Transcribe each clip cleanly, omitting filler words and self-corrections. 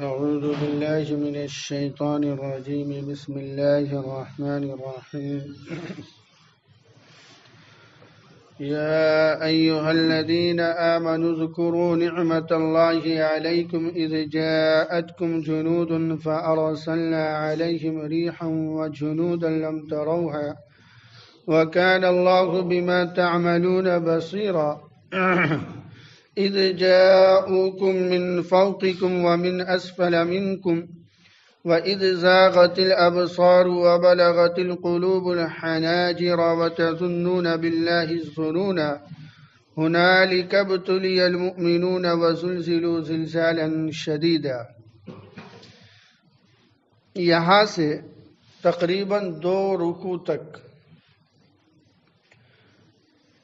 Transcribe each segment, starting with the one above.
أعوذ بالله من الشيطان الرجيم بسم الله الرحمن الرحيم يا أيها الذين آمنوا اذكروا نعمة الله عليكم إذ جاءتكم جنود فأرسلنا عليهم ريحا وجنودا لم تروها وكان الله بما تعملون بصيرا إذ جاءوكم من فوقكم ومن أسفل منكم وإذ زاغت الأبصار وبلغت القلوب الحناجر وتظنون بالله الظنونا هنالك ابتلي المؤمنون وزلزلوا زلزالا شديدا. یہاں سے تقریباً 2 رکوع تک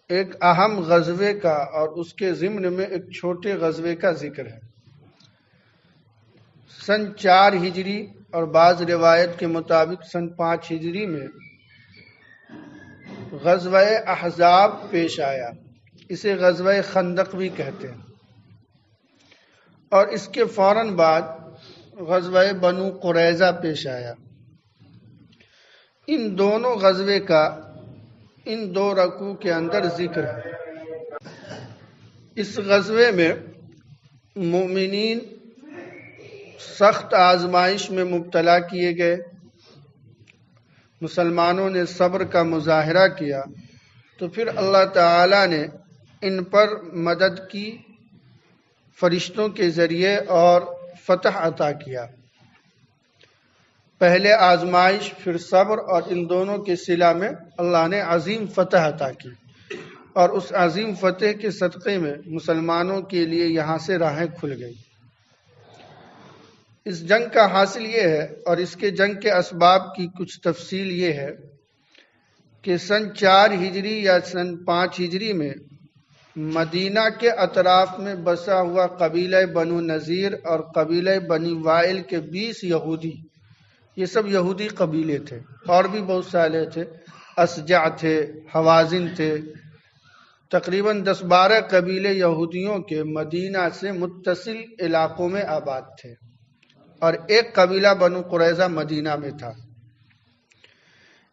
ایک اہم غزوے کا اور اس کے ضمن میں ایک چھوٹے غزوے کا ذکر ہے. سن 4 ہجری اور بعض روایت کے مطابق سن 5 ہجری میں غزوہ احزاب پیش آیا. اسے غزوہ خندق بھی کہتے ہیں. اور اس کے فوراً بعد غزوہ بنو قریظہ پیش آیا. ان دونوں غزوے کا ان 2 رکوع کے اندر ذکر ہے. اس غزوے میں مومنین سخت آزمائش میں مبتلا کیے گئے. مسلمانوں نے صبر کا مظاہرہ کیا تو پھر اللہ تعالی نے ان پر مدد کی فرشتوں کے ذریعے اور فتح عطا کیا. پہلے آزمائش پھر صبر اور ان دونوں کے صلہ میں اللہ نے عظیم فتح عطا کی اور اس عظیم فتح کے صدقے میں مسلمانوں کے لیے یہاں سے راہیں کھل گئی. اس جنگ کا حاصل یہ ہے اور اس کے جنگ کے اسباب کی کچھ تفصیل یہ ہے کہ سن 4 ہجری یا سن 5 ہجری میں مدینہ کے اطراف میں بسا ہوا قبیلہ بنو نذیر اور قبیلہ بنی وائل کے 20 یہودی، یہ سب یہودی قبیلے تھے، اور بھی بہت سارے تھے، اشجع تھے، حوازن تھے، تقریباً 10-12 قبیلے یہودیوں کے مدینہ سے متصل علاقوں میں آباد تھے، اور ایک قبیلہ بنو قریظہ مدینہ میں تھا.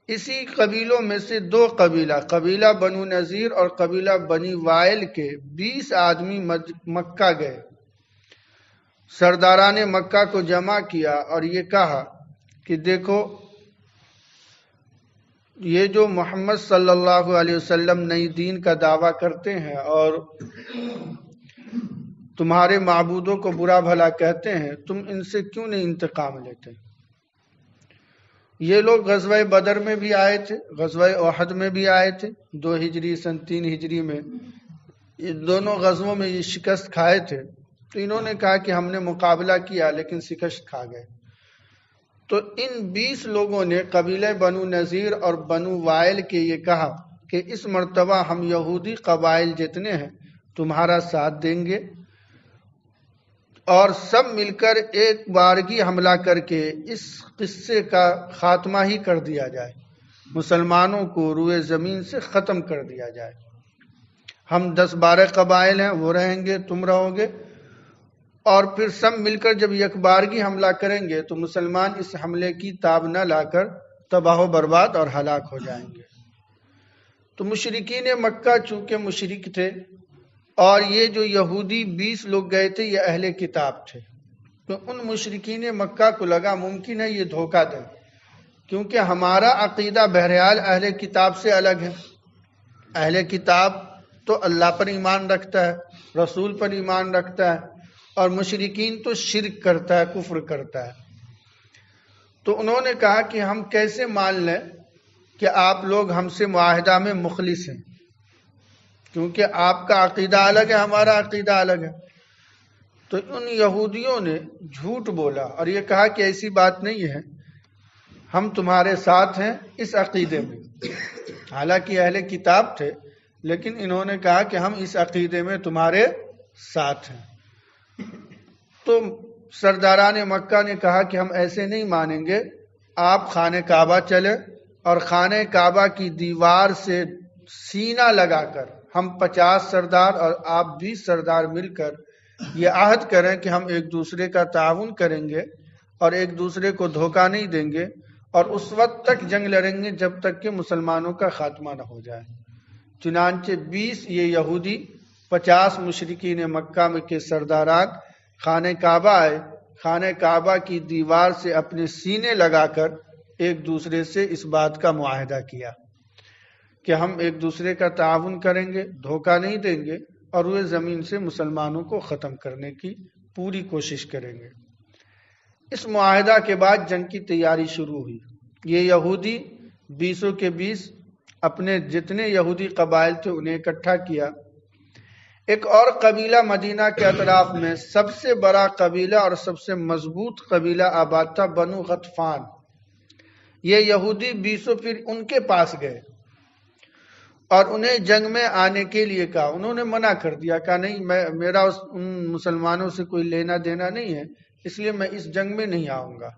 اسی قبیلوں میں سے 2 قبیلہ بنو نذیر اور قبیلہ بنی وائل کے 20 آدمی مکہ گئے. سرداران مکہ کو جمع کیا اور یہ کہا کہ دیکھو، یہ جو محمد صلی اللہ علیہ وسلم نئی دین کا دعویٰ کرتے ہیں اور تمہارے معبودوں کو برا بھلا کہتے ہیں، تم ان سے کیوں نہیں انتقام لیتے؟ یہ لوگ غزوہ بدر میں بھی آئے تھے، غزوہ احد میں بھی آئے تھے 2 ہجری سن 3 ہجری میں. یہ دونوں غزووں میں یہ شکست کھائے تھے. تو انہوں نے کہا کہ ہم نے مقابلہ کیا لیکن شکست کھا گئے. تو ان 20 لوگوں نے قبیلہ بنو نذیر اور بنو وائل کے یہ کہا کہ اس مرتبہ ہم یہودی قبائل جتنے ہیں تمہارا ساتھ دیں گے اور سب مل کر ایک بارگی حملہ کر کے اس قصے کا خاتمہ ہی کر دیا جائے، مسلمانوں کو روئے زمین سے ختم کر دیا جائے. ہم 10-12 قبائل ہیں، وہ رہیں گے، تم رہو گے، اور پھر سب مل کر جب یکبارگی حملہ کریں گے تو مسلمان اس حملے کی تاب نہ لا کر تباہ و برباد اور ہلاک ہو جائیں گے. تو مشرکین مکہ چونکہ مشرک تھے اور یہ جو یہودی 20 لوگ گئے تھے یہ اہل کتاب تھے، تو ان مشرکین مکہ کو لگا ممکن ہے یہ دھوکہ دیں، کیونکہ ہمارا عقیدہ بہرحال اہل کتاب سے الگ ہے. اہل کتاب تو اللہ پر ایمان رکھتا ہے، رسول پر ایمان رکھتا ہے، اور مشرکین تو شرک کرتا ہے، کفر کرتا ہے. تو انہوں نے کہا کہ ہم کیسے مان لیں کہ آپ لوگ ہم سے معاہدہ میں مخلص ہیں، کیونکہ آپ کا عقیدہ الگ ہے، ہمارا عقیدہ الگ ہے. تو ان یہودیوں نے جھوٹ بولا اور یہ کہا کہ ایسی بات نہیں ہے، ہم تمہارے ساتھ ہیں اس عقیدے میں. حالانکہ اہل کتاب تھے لیکن انہوں نے کہا کہ ہم اس عقیدے میں تمہارے ساتھ ہیں. تو سرداران مکہ نے کہا کہ ہم ایسے نہیں مانیں گے، آپ خانہ کعبہ چلے اور خانہ کعبہ کی دیوار سے سینہ لگا کر ہم 50 سردار اور آپ 20 سردار مل کر یہ عہد کریں کہ ہم ایک دوسرے کا تعاون کریں گے اور ایک دوسرے کو دھوکہ نہیں دیں گے اور اس وقت تک جنگ لڑیں گے جب تک کہ مسلمانوں کا خاتمہ نہ ہو جائے۔ چنانچہ 20 یہ یہودی 50 مشرکین مکہ میں کے سرداران خانہ کعبہ آئے، خانہ کعبہ کی دیوار سے اپنے سینے لگا کر ایک دوسرے سے اس بات کا معاہدہ کیا کہ ہم ایک دوسرے کا تعاون کریں گے، دھوکہ نہیں دیں گے اور روئے زمین سے مسلمانوں کو ختم کرنے کی پوری کوشش کریں گے۔ اس معاہدہ کے بعد جنگ کی تیاری شروع ہوئی۔ یہ یہودی 20 کے 20 اپنے جتنے یہودی قبائل تھے انہیں اکٹھا کیا۔ ایک اور قبیلہ مدینہ کے اطراف میں سب سے بڑا قبیلہ اور سب سے مضبوط قبیلہ آباد تھا، بنو غطفان۔ یہ یہودی 20 پھر ان کے پاس گئے اور انہیں جنگ میں آنے کے لیے کہا۔ انہوں نے منع کر دیا، کہا نہیں، میرا ان مسلمانوں سے کوئی لینا دینا نہیں ہے، اس لیے میں اس جنگ میں نہیں آؤں گا۔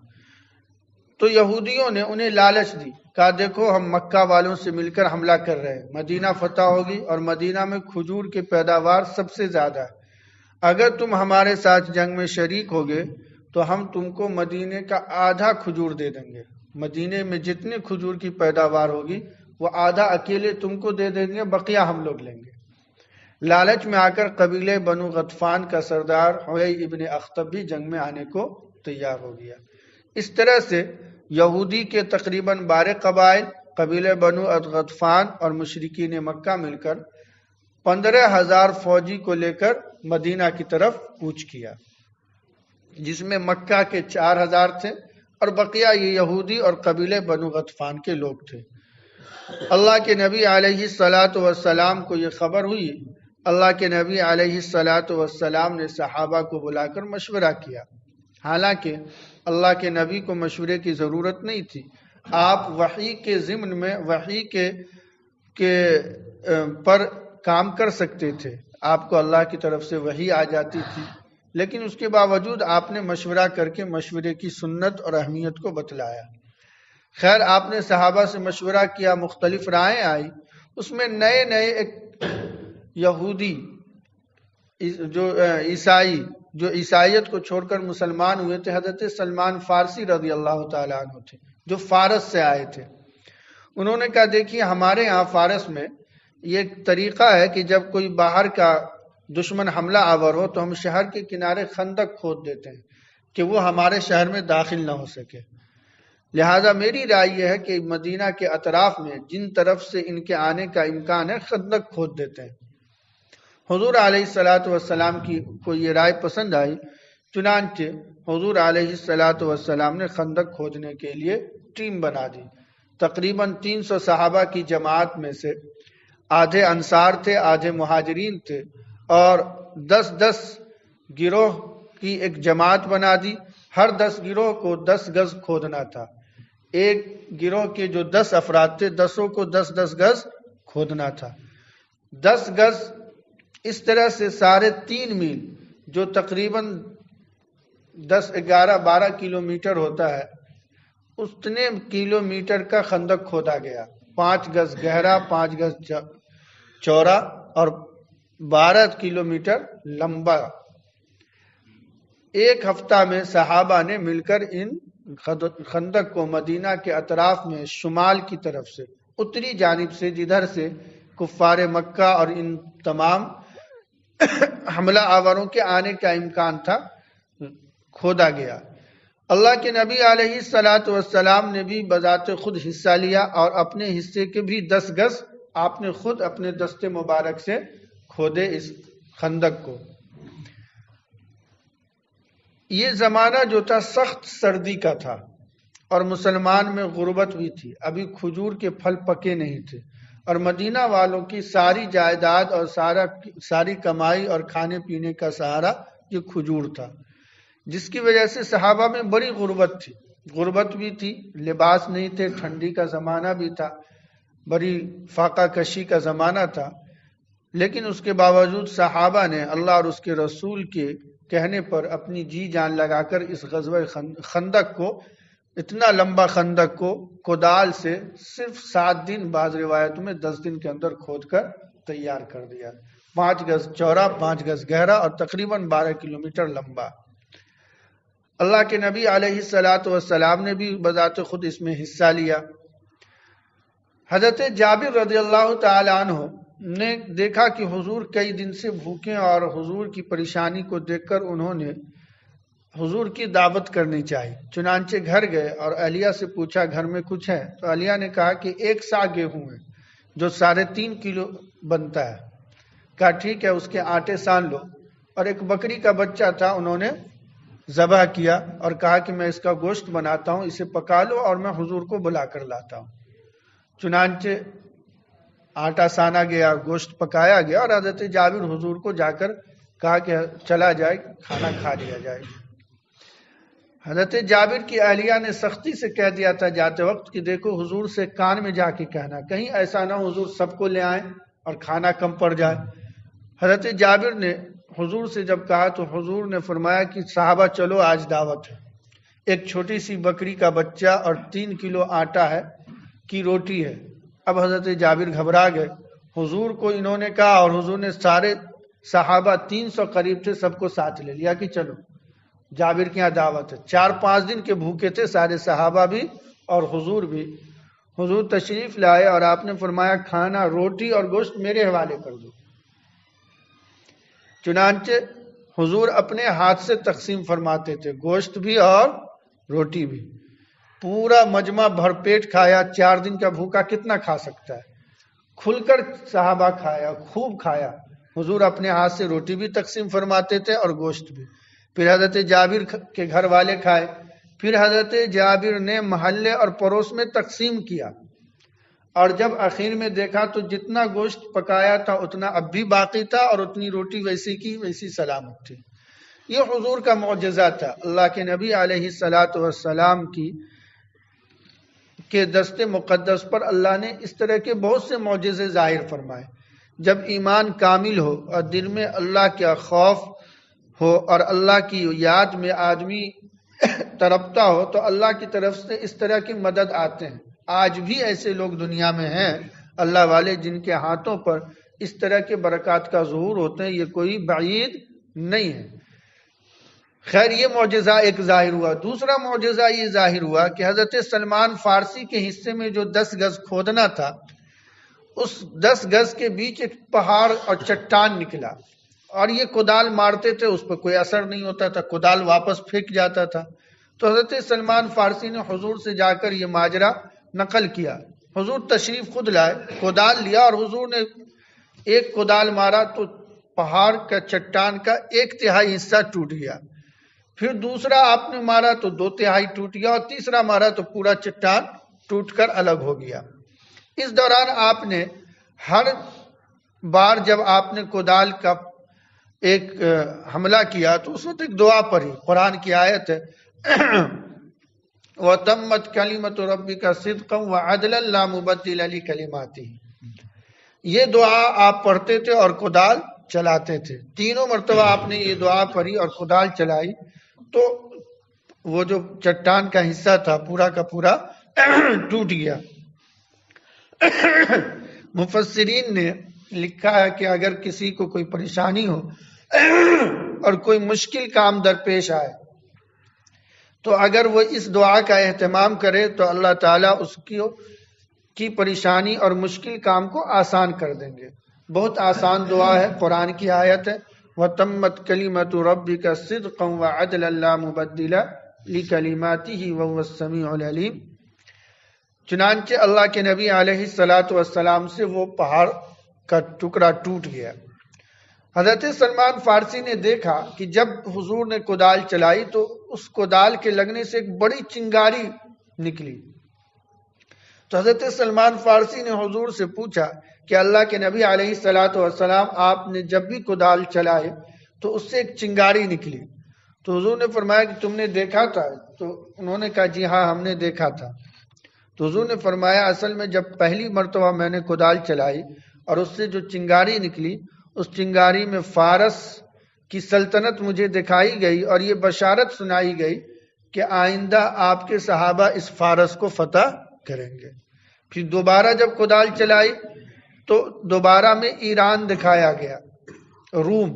تو یہودیوں نے انہیں لالچ دی، کہا دیکھو ہم مکہ والوں سے مل کر حملہ کر رہے ہیں، مدینہ فتح ہوگی اور مدینہ میں کھجور کی پیداوار سب سے زیادہ ہے، اگر تم ہمارے ساتھ جنگ میں شریک ہوگے تو ہم تم کو مدینے کا آدھا کھجور دے دیں گے، مدینے میں جتنے کھجور کی پیداوار ہوگی وہ آدھا اکیلے تم کو دے دیں گے، بقیہ ہم لوگ لیں گے۔ لالچ میں آ کر قبیلے بنو غطفان کا سردار حوی ابن اخطب بھی جنگ میں آنے کو تیار ہو گیا۔ اس طرح سے یہودی کے تقریباً 12 قبائل، قبیلے بنو غطفان اور مشرکین مکہ مل کر 15,000 فوجی کو لے کر مدینہ کی طرف کوچ کیا، جس میں مکہ کے 4,000 تھے اور بقیہ یہ یہودی اور قبیلے بنو غطفان کے لوگ تھے۔ اللہ کے نبی علیہ السلام کو یہ خبر ہوئی۔ اللہ کے نبی علیہ السلام نے صحابہ کو بلا کر مشورہ کیا، حالانکہ اللہ کے نبی کو مشورے کی ضرورت نہیں تھی، آپ وحی کے ضمن میں وحی کے پر کام کر سکتے تھے، آپ کو اللہ کی طرف سے وحی آ جاتی تھی، لیکن اس کے باوجود آپ نے مشورہ کر کے مشورے کی سنت اور اہمیت کو بتلایا۔ خیر، آپ نے صحابہ سے مشورہ کیا، مختلف رائے آئی، اس میں نئے ایک یہودی جو عیسائیت کو چھوڑ کر مسلمان ہوئے تھے، حضرت سلمان فارسی رضی اللہ تعالیٰ عنہ تھے، جو فارس سے آئے تھے۔ انہوں نے کہا دیکھیے ہمارے ہاں فارس میں یہ طریقہ ہے کہ جب کوئی باہر کا دشمن حملہ آور ہو تو ہم شہر کے کنارے خندق کھود دیتے ہیں کہ وہ ہمارے شہر میں داخل نہ ہو سکے، لہٰذا میری رائے یہ ہے کہ مدینہ کے اطراف میں جن طرف سے ان کے آنے کا امکان ہے خندق کھود دیتے ہیں۔ حضور علیہ السلام کو یہ رائے پسند آئی، چنانچہ حضور علیہ السلام نے خندق کھودنے کے لیے ٹیم بنا دی۔ تقریباً 300 صحابہ کی جماعت میں سے آدھے انصار تھے، آدھے مہاجرین تھے، اور 10 گروہ کی ایک جماعت بنا دی۔ ہر 10 گروہ کو 10 گز کھودنا تھا، ایک گروہ کے جو 10 افراد تھے 10 کو 10 گز کھودنا تھا، 10 گز، اس طرح سے 3.5 میل جو تقریباً 10، 11، 12 کلومیٹر ہوتا ہے، اتنے کلومیٹر کا خندق کھودا گیا، 5 گز گہرا، 5 گز چوڑا اور 12 کلومیٹر لمبا۔ ایک ہفتہ میں صحابہ نے مل کر ان خندق کو مدینہ کے اطراف میں شمال کی طرف سے، اتری جانب سے جدھر سے کفار مکہ اور ان تمام حملہ آوروں کے آنے کا امکان تھا، کھودا گیا۔ اللہ کے نبی علیہ السلام نے بھی بذات خود حصہ لیا اور اپنے حصے کے بھی 10 گز آپ نے خود اپنے دست مبارک سے کھودے اس خندق کو۔ یہ زمانہ جو تھا سخت سردی کا تھا اور مسلمان میں غربت بھی تھی، ابھی کھجور کے پھل پکے نہیں تھے، اور مدینہ والوں کی ساری جائیداد اور ساری کمائی اور کھانے پینے کا سہارا یہ کھجور تھا، جس کی وجہ سے صحابہ میں بڑی غربت بھی تھی، لباس نہیں تھے، ٹھنڈی کا زمانہ بھی تھا، بڑی فاقہ کشی کا زمانہ تھا، لیکن اس کے باوجود صحابہ نے اللہ اور اس کے رسول کے کہنے پر اپنی جی جان لگا کر اس غزوہ خندق کو، اتنا لمبا خندق کو کدال سے صرف 7 دن، بعض روایتوں میں 10 دن کے اندر کھود کر تیار کر دیا۔ 5 گز چوڑا، 5 گز گہرا اور تقریباً 12 کلومیٹر لمبا۔ اللہ کے نبی علیہ الصلاۃ والسلام نے بھی بذات خود اس میں حصہ لیا۔ حضرت جابر رضی اللہ تعالی عنہ نے دیکھا کہ حضور کئی دن سے بھوکے، اور حضور کی پریشانی کو دیکھ کر انہوں نے حضور کی دعوت کرنی چاہی۔ چنانچہ گھر گئے اور اہلیہ سے پوچھا گھر میں کچھ ہے؟ تو اہلیہ نے کہا کہ 1 سا گیہوں ہے جو 3.5 کلو بنتا ہے۔ کہا ٹھیک ہے، اس کے آٹے سان لو۔ اور ایک بکری کا بچہ تھا، انہوں نے ذبح کیا اور کہا کہ میں اس کا گوشت بناتا ہوں، اسے پکا لو اور میں حضور کو بلا کر لاتا ہوں۔ چنانچہ آٹا سانا گیا، گوشت پکایا گیا، اور حضرت جابر حضور کو جا کر کہا کہ چلا جائے، کھانا کھا لیا جائے۔ حضرت جابر کی اہلیہ نے سختی سے کہہ دیا تھا جاتے وقت کہ دیکھو حضور سے کان میں جا کے کہنا، کہیں ایسا نہ ہو حضور سب کو لے آئیں اور کھانا کم پڑ جائے۔ حضرت جابر نے حضور سے جب کہا تو حضور نے فرمایا کہ صحابہ چلو آج دعوت ہے۔ ایک چھوٹی سی بکری کا بچہ اور 3 کلو آٹا ہے کی روٹی ہے۔ اب حضرت جابر گھبرا گئے، حضور کو انہوں نے کہا، اور حضور نے سارے صحابہ 300 قریب تھے سب کو ساتھ لے لیا کہ چلو جابر کے یہاں دعوت ہے۔ 4-5 دن کے بھوکے تھے سارے صحابہ بھی اور حضور بھی۔ حضور تشریف لائے اور آپ نے فرمایا کھانا، روٹی اور گوشت میرے حوالے کر دو۔ چنانچہ حضور اپنے ہاتھ سے تقسیم فرماتے تھے، گوشت بھی اور روٹی بھی۔ پورا مجمع بھر پیٹ کھایا۔ 4 دن کا بھوکا کتنا کھا سکتا ہے؟ کھل کر صحابہ کھایا، خوب کھایا۔ حضور اپنے ہاتھ سے روٹی بھی تقسیم فرماتے تھے اور گوشت بھی۔ پھر حضرت جابر کے گھر والے کھائے، پھر حضرت جابر نے محلے اور پڑوس میں تقسیم کیا، اور جب اخیر میں دیکھا تو جتنا گوشت پکایا تھا اتنا اب بھی باقی تھا، اور اتنی روٹی ویسی کی ویسی سلامت تھی۔ یہ حضور کا معجزہ تھا۔ اللہ کے نبی علیہ الصلاۃ والسلام کے دست مقدس پر اللہ نے اس طرح کے بہت سے معجزے ظاہر فرمائے۔ جب ایمان کامل ہو اور دل میں اللہ کا خوف ہو اور اللہ کی یاد میں آدمی تڑپتا ہو تو اللہ کی طرف سے اس طرح کی مدد آتے ہیں۔ آج بھی ایسے لوگ دنیا میں ہیں اللہ والے جن کے ہاتھوں پر اس طرح کے برکات کا ظہور ہوتے ہیں، یہ کوئی بعید نہیں ہے۔ خیر یہ معجزہ ایک ظاہر ہوا۔ دوسرا معجزہ یہ ظاہر ہوا کہ حضرت سلمان فارسی کے حصے میں جو 10 گز کھودنا تھا، اس 10 گز کے بیچ ایک پہاڑ اور چٹان نکلا، اور یہ کدال مارتے تھے اس پر کوئی اثر نہیں ہوتا تھا، کدال واپس پھینک جاتا تھا۔ تو حضرت سلمان فارسی نے حضور سے جا کر یہ ماجرا نقل کیا۔ حضور تشریف خود لائے، کدال لیا، اور حضور نے ایک کدال مارا تو پہاڑ کا چٹان کا 1/3 حصہ ٹوٹ گیا۔ پھر دوسرا آپ نے مارا تو 2/3 ٹوٹ گیا، اور تیسرا مارا تو پورا چٹان ٹوٹ کر الگ ہو گیا۔ اس دوران آپ نے ہر بار جب آپ نے کدال کا ایک حملہ کیا تو اس وقت ایک دعا پڑھی، قرآن کی آیت ہے وَتَمَّتْ كَلِمَةُ رَبِّكَ صِدْقًا وَعَدْلًا لَا مُبَدِّلَ لِكَلِمَاتِهِ۔ یہ دعا آپ پڑھتے تھے اور کدال چلاتے تھے۔ تینوں مرتبہ آپ نے یہ دعا پڑھی اور کدال چلائی تو وہ جو چٹان کا حصہ تھا پورا کا پورا ٹوٹ گیا۔ مفسرین نے لکھا ہے کہ اگر کسی کو کوئی پریشانی ہو اور کوئی مشکل کام درپیش آئے تو اگر وہ اس دعا کا اہتمام کرے تو اللہ تعالیٰ اس کی پریشانی اور مشکل کام کو آسان کر دیں گے۔ بہت آسان دعا ہے، قرآن کی آیت ہے وَتَمَّتْ كَلِمَةُ رَبِّكَ صِدْقًا وَعَدْلًا لَا مُبَدِّلَ لِكَلِمَاتِهِ وَهُوَ السَّمِيعُ الْعَلِيمُ۔ چنانچہ اللہ کے نبی علیہ الصلاۃ والسلام سے وہ پہاڑ کا ٹکڑا ٹوٹ گیا۔ حضرت سلمان فارسی نے دیکھا کہ جب حضور نے کدال چلائی تو اس کدال کے لگنے سے ایک بڑی چنگاری نکلی۔ تو حضرت سلمان فارسی نے حضور سے پوچھا کہ اللہ کے نبی علیہ الصلاۃ والسلام آپ نے جب بھی کدال چلائے تو اس سے ایک چنگاری نکلی، تو حضور نے فرمایا کہ تم نے دیکھا تھا؟ تو انہوں نے کہا جی ہاں ہم نے دیکھا تھا۔ تو حضور نے فرمایا اصل میں جب پہلی مرتبہ میں نے کدال چلائی اور اس سے جو چنگاری نکلی، اس چنگاری میں فارس کی سلطنت مجھے دکھائی گئی اور یہ بشارت سنائی گئی کہ آئندہ آپ کے صحابہ اس فارس کو فتح کریں گے۔ پھر دوبارہ جب کدال چلائی تو دوبارہ میں ایران دکھایا گیا، روم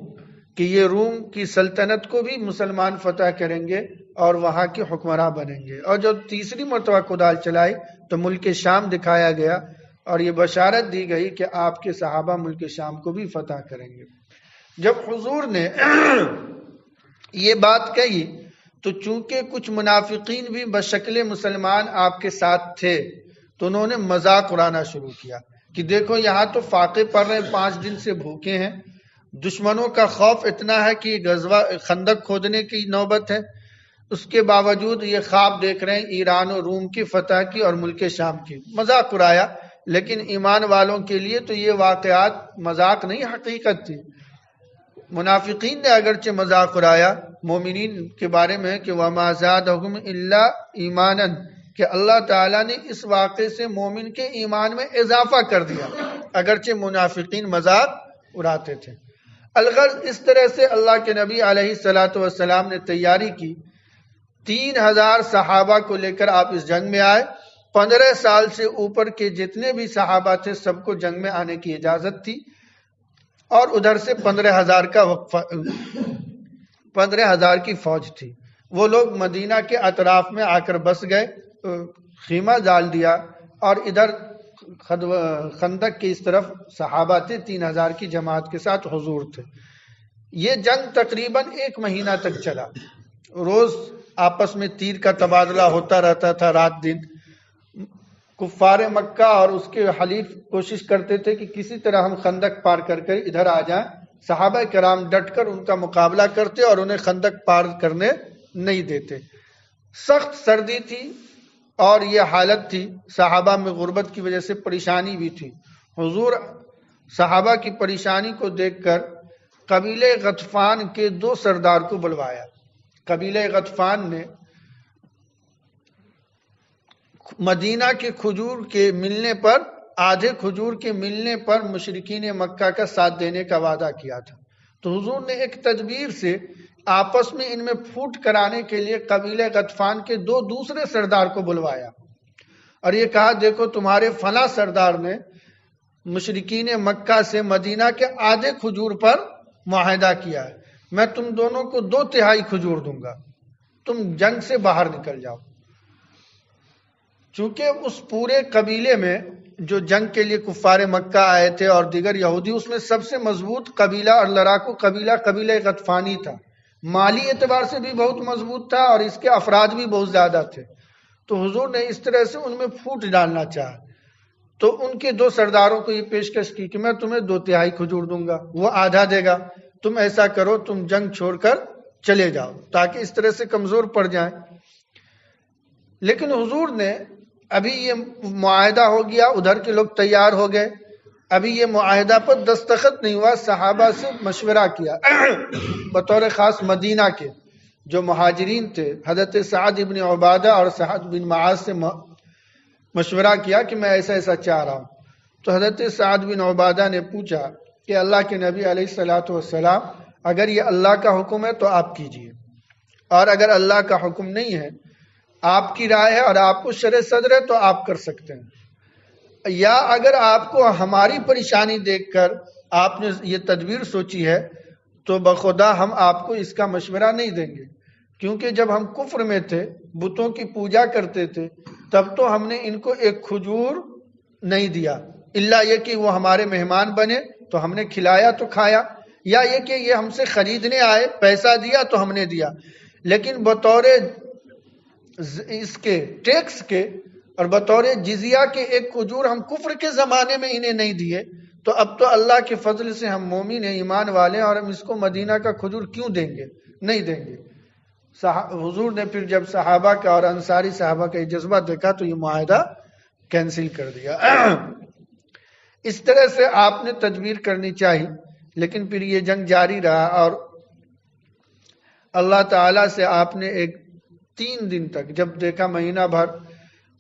کہ یہ روم کی سلطنت کو بھی مسلمان فتح کریں گے اور وہاں کے حکمراں بنیں گے. اور جب تیسری مرتبہ کدال چلائی تو ملک شام دکھایا گیا اور یہ بشارت دی گئی کہ آپ کے صحابہ ملک شام کو بھی فتح کریں گے. جب حضور نے یہ بات کہی تو چونکہ کچھ منافقین بھی بشکل مسلمان آپ کے ساتھ تھے تو انہوں نے مذاق اڑانا شروع کیا کہ دیکھو یہاں تو فاقے پڑ رہے ہیں، 5 دن سے بھوکے ہیں، دشمنوں کا خوف اتنا ہے کہ غزوہ خندق کھودنے کی نوبت ہے، اس کے باوجود یہ خواب دیکھ رہے ہیں ایران و روم کی فتح کی اور ملک شام کی. مذاق اڑایا، لیکن ایمان والوں کے لیے تو یہ واقعات مذاق نہیں، حقیقت تھی. منافقین نے اگرچہ مذاق اڑایا مومنین کے بارے میں کہ وَمَا زَادَهُمْ إِلَّا إِيمَانًا، کہ اللہ تعالیٰ نے اس واقعے سے مومن کے ایمان میں اضافہ کر دیا، اگرچہ منافقین مذاق اڑاتے تھے. الغرض اس طرح سے اللہ کے نبی علیہ السلام نے تیاری کی. 3000 صحابہ کو لے کر آپ اس جنگ میں آئے. 15 سال سے اوپر کے جتنے بھی صحابہ تھے سب کو جنگ میں آنے کی اجازت تھی، اور ادھر سے 15,000 کی فوج تھی. وہ لوگ مدینہ کے اطراف میں آ کر بس گئے، خیمہ ڈال دیا، اور ادھر خندق کی اس طرف صحابہ تھے، 3000 کی جماعت کے ساتھ حضور تھے. یہ جنگ تقریباً 1 مہینہ تک چلا. روز آپس میں تیر کا تبادلہ ہوتا رہتا تھا، رات دن. کفار مکہ اور اس کے حلیف کوشش کرتے تھے کہ کسی طرح ہم خندق پار کر کر ادھر آ جائیں. صحابہ کرام ڈٹ کر ان کا مقابلہ کرتے اور انہیں خندق پار کرنے نہیں دیتے. سخت سردی تھی اور یہ حالت تھی، صحابہ میں غربت کی وجہ سے پریشانی بھی تھی. حضور صحابہ کی پریشانی کو دیکھ کر قبیلہ غطفان کے 2 سردار کو بلوایا. قبیلہ غطفان نے مدینہ کے کھجور کے ملنے پر، آدھے کھجور کے ملنے پر مشرکین مکہ کا ساتھ دینے کا وعدہ کیا تھا. تو حضور نے ایک تدبیر سے آپس میں ان میں پھوٹ کرانے کے لیے قبیلہ غطفان کے 2 دوسرے سردار کو بلوایا اور یہ کہا دیکھو تمہارے فلاں سردار نے مشرکین مکہ سے مدینہ کے آدھے کھجور پر معاہدہ کیا ہے، میں تم دونوں کو 2/3 کھجور دوں گا، تم جنگ سے باہر نکل جاؤ. چونکہ اس پورے قبیلے میں جو جنگ کے لیے کفار مکہ آئے تھے اور دیگر یہودی، اس میں سب سے مضبوط قبیلہ اور لڑاکو قبیلہ غطفانی تھا. مالی اعتبار سے بھی بہت مضبوط تھا اور اس کے افراد بھی بہت زیادہ تھے. تو حضور نے اس طرح سے ان میں پھوٹ ڈالنا چاہا. تو ان کے 2 سرداروں کو یہ پیشکش کی کہ میں تمہیں 2/3 کھجور دوں گا، وہ آدھا دے گا. تم ایسا کرو، تم جنگ چھوڑ کر چلے جاؤ تاکہ اس طرح سے کمزور پڑ جائیں. لیکن حضور نے ابھی یہ معاہدہ ہو گیا، ادھر کے لوگ تیار ہو گئے، ابھی یہ معاہدہ پر دستخط نہیں ہوا. صحابہ سے مشورہ کیا بطور خاص مدینہ کے جو مہاجرین تھے، حضرت سعد بن عبادہ اور سعد بن معاذ سے مشورہ کیا کہ میں ایسا ایسا چاہ رہا ہوں. تو حضرت سعد بن عبادہ نے پوچھا کہ اللہ کے نبی علیہ السلام اگر یہ اللہ کا حکم ہے تو آپ کیجئے، اور اگر اللہ کا حکم نہیں ہے، آپ کی رائے ہے اور آپ کو شرع صدر ہے تو آپ کر سکتے ہیں، یا اگر آپ کو ہماری پریشانی دیکھ کر آپ نے یہ تدبیر سوچی ہے تو بخدا ہم آپ کو اس کا مشورہ نہیں دیں گے. کیونکہ جب ہم کفر میں تھے، بتوں کی پوجا کرتے تھے، تب تو ہم نے ان کو 1 کھجور نہیں دیا، الا یہ کہ وہ ہمارے مہمان بنے تو ہم نے کھلایا تو کھایا، یا یہ کہ یہ ہم سے خریدنے آئے، پیسہ دیا تو ہم نے دیا. لیکن بطور اس کے ٹیکس کے اور بطور جزیہ کے 1 کھجور ہم کفر کے زمانے میں انہیں نہیں دیے، تو اب تو اللہ کے فضل سے ہم مومن ہیں، ایمان والے ہیں، اور ہم اس کو مدینہ کا کھجور کیوں دیں گے؟ نہیں دیں گے. حضور نے پھر جب صحابہ کا اور انصاری صحابہ کا یہ جذبہ دیکھا تو یہ معاہدہ کینسل کر دیا. اس طرح سے آپ نے تدبیر کرنی چاہیے. لیکن پھر یہ جنگ جاری رہا اور اللہ تعالیٰ سے آپ نے 3 دن تک جب دیکھا مہینہ بھر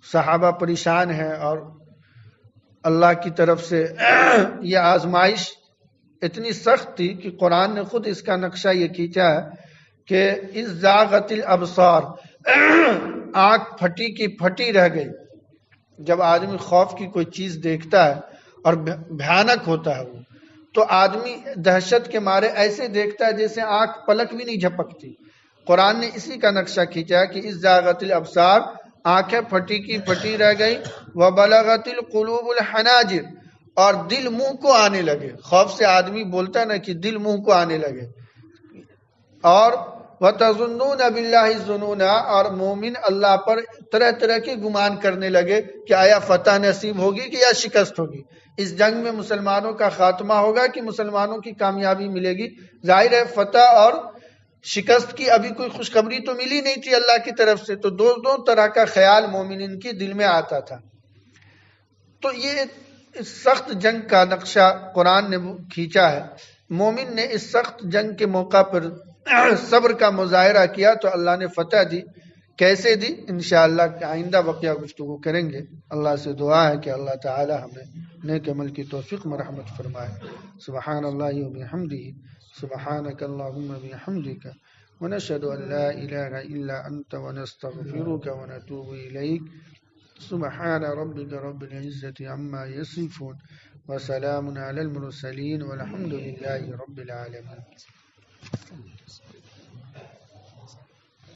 صحابہ پریشان ہیں اور اللہ کی طرف سے یہ آزمائش اتنی سخت تھی کہ قرآن نے خود اس کا نقشہ یہ کھینچا ہے کہ اس زاغت الابصار، آنکھ پھٹی کی پھٹی رہ گئی. جب آدمی خوف کی کوئی چیز دیکھتا ہے اور بھیانک ہوتا ہے وہ، تو آدمی دہشت کے مارے ایسے دیکھتا ہے جیسے آنکھ پلک بھی نہیں جھپکتی. قرآن نے اسی کا نقشہ کھینچا کہ اس زاغت الابصار، آنکھیں پھٹی کی پھٹی رہ گئی، وبلغت القلوب الحناجر، اور دل منہ کو آنے لگے. خوف سے آدمی بولتا ہے نا کہ دل منہ کو آنے لگے. اور وَتَظُنُّونَ بِاللَّهِ الظُّنُونَ، اور مومن اللہ پر طرح طرح کے گمان کرنے لگے کہ آیا فتح نصیب ہوگی کہ یا شکست ہوگی. اس جنگ میں مسلمانوں کا خاتمہ ہوگا کہ مسلمانوں کی کامیابی ملے گی. ظاہر ہے فتح اور شکست کی ابھی کوئی خوشخبری تو ملی نہیں تھی اللہ کی طرف سے، تو دو طرح کا خیال مومنین کے دل میں آتا تھا. تو یہ اس سخت جنگ کا نقشہ قرآن نے کھینچا ہے. مومن نے اس سخت جنگ کے موقع پر صبر کا مظاہرہ کیا تو اللہ نے فتح دی. کیسے دی انشاءاللہ آئندہ بقیہ گفتگو کریں گے. اللہ سے دعا ہے کہ اللہ تعالی ہمیں نیک عمل کی توفیق مرحمت فرمائے. سبحان اللہ و بحمدہ، سبحانک اللہم و بحمدک، ونشہد ان لا الہ الا انت، ونستغفرک ونتوب الیک. سبحان ربک رب العزة عما یصفون، وسلام علی المرسلین، والحمد للہ رب العالمین.